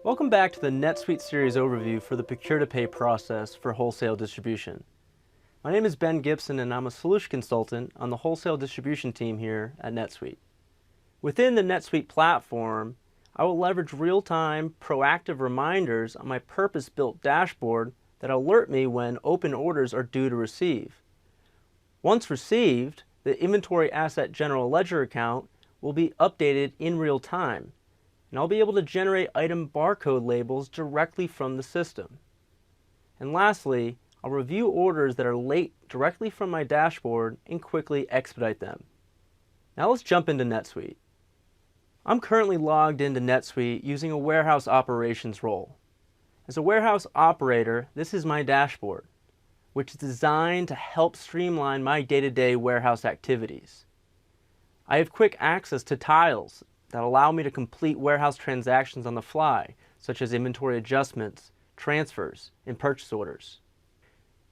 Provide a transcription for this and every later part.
Welcome back to the NetSuite series overview for the procure-to-pay process for wholesale distribution. My name is Ben Gibson and I'm a solution consultant on the wholesale distribution team here at NetSuite. Within the NetSuite platform, I will leverage real-time, proactive reminders on my purpose-built dashboard that alert me when open orders are due to receive. Once received, the inventory asset general ledger account will be updated in real time, and I'll be able to generate item barcode labels directly from the system. And lastly, I'll review orders that are late directly from my dashboard and quickly expedite them. Now let's jump into NetSuite. I'm currently logged into NetSuite using a warehouse operations role. As a warehouse operator, this is my dashboard, which is designed to help streamline my day-to-day warehouse activities. I have quick access to tiles that allow me to complete warehouse transactions on the fly, such as inventory adjustments, transfers, and purchase orders,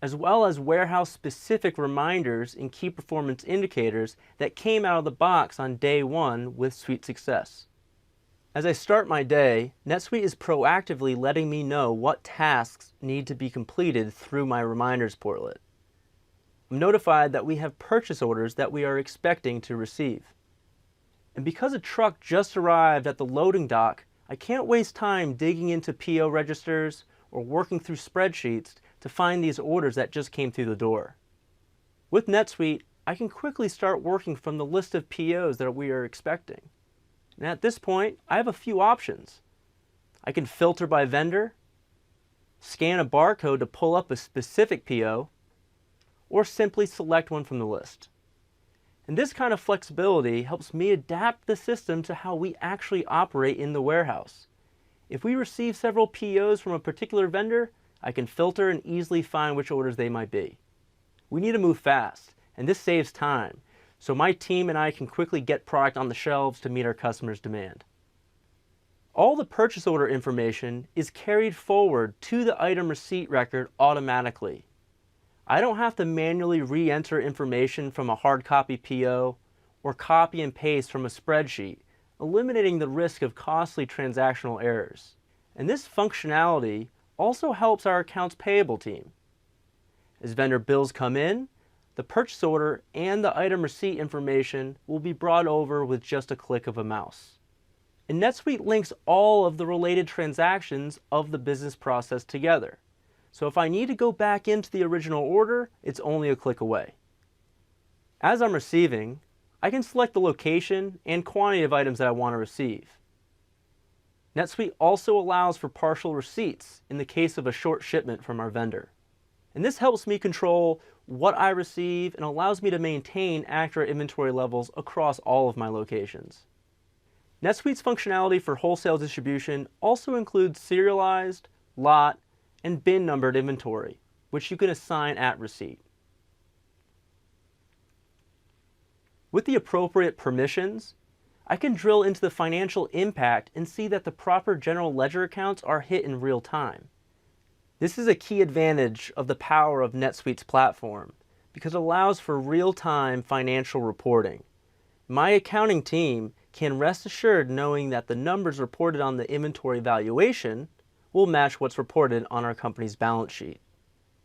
as well as warehouse-specific reminders and key performance indicators that came out of the box on day one with SuiteSuccess. As I start my day, NetSuite is proactively letting me know what tasks need to be completed through my reminders portlet. I'm notified that we have purchase orders that we are expecting to receive. And because a truck just arrived at the loading dock, I can't waste time digging into PO registers or working through spreadsheets to find these orders that just came through the door. With NetSuite, I can quickly start working from the list of POs that we are expecting. And at this point, I have a few options. I can filter by vendor, scan a barcode to pull up a specific PO, or simply select one from the list. And this kind of flexibility helps me adapt the system to how we actually operate in the warehouse. If we receive several POs from a particular vendor, I can filter and easily find which orders they might be. We need to move fast, and this saves time, so my team and I can quickly get product on the shelves to meet our customers' demand. All the purchase order information is carried forward to the item receipt record automatically. I don't have to manually re-enter information from a hard copy PO or copy and paste from a spreadsheet, eliminating the risk of costly transactional errors. And this functionality also helps our accounts payable team. As vendor bills come in, the purchase order and the item receipt information will be brought over with just a click of a mouse. And NetSuite links all of the related transactions of the business process together. So if I need to go back into the original order, it's only a click away. As I'm receiving, I can select the location and quantity of items that I want to receive. NetSuite also allows for partial receipts in the case of a short shipment from our vendor. And this helps me control what I receive and allows me to maintain accurate inventory levels across all of my locations. NetSuite's functionality for wholesale distribution also includes serialized, lot, and bin numbered inventory, which you can assign at receipt. With the appropriate permissions, I can drill into the financial impact and see that the proper general ledger accounts are hit in real time. This is a key advantage of the power of NetSuite's platform because it allows for real-time financial reporting. My accounting team can rest assured knowing that the numbers reported on the inventory valuation will match what's reported on our company's balance sheet.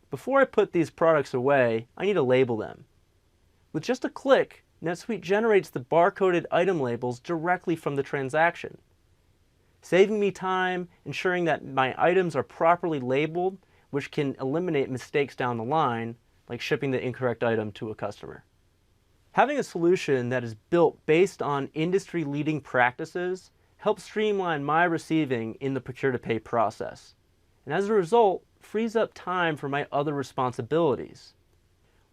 Before I put these products away, I need to label them. With just a click, NetSuite generates the barcoded item labels directly from the transaction, saving me time, ensuring that my items are properly labeled, which can eliminate mistakes down the line, like shipping the incorrect item to a customer. Having a solution that is built based on industry-leading practices helps streamline my receiving in the procure-to-pay process, and as a result, frees up time for my other responsibilities.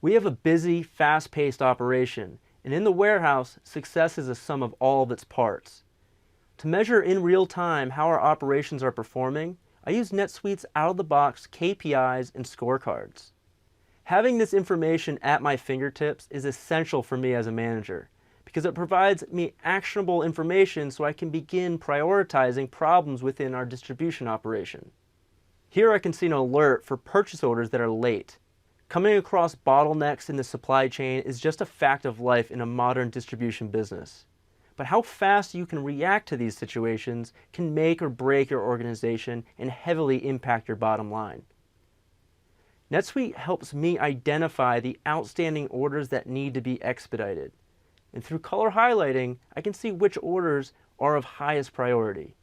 We have a busy, fast-paced operation, and in the warehouse, success is a sum of all of its parts. To measure in real time how our operations are performing, I use NetSuite's out-of-the-box KPIs and scorecards. Having this information at my fingertips is essential for me as a manager because it provides me actionable information so I can begin prioritizing problems within our distribution operation. Here I can see an alert for purchase orders that are late. Coming across bottlenecks in the supply chain is just a fact of life in a modern distribution business. but how fast you can react to these situations can make or break your organization and heavily impact your bottom line. NetSuite helps me identify the outstanding orders that need to be expedited. And through color highlighting, I can see which orders are of highest priority.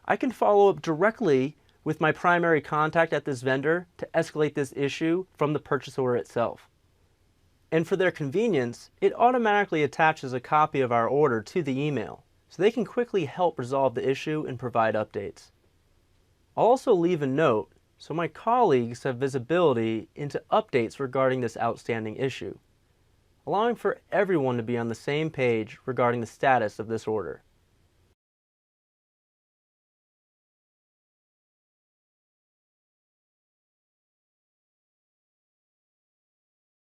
I can follow up directly with my primary contact at this vendor to escalate this issue from the purchase order itself. And for their convenience, it automatically attaches a copy of our order to the email, so they can quickly help resolve the issue and provide updates. I'll also leave a note so my colleagues have visibility into updates regarding this outstanding issue, allowing for everyone to be on the same page regarding the status of this order.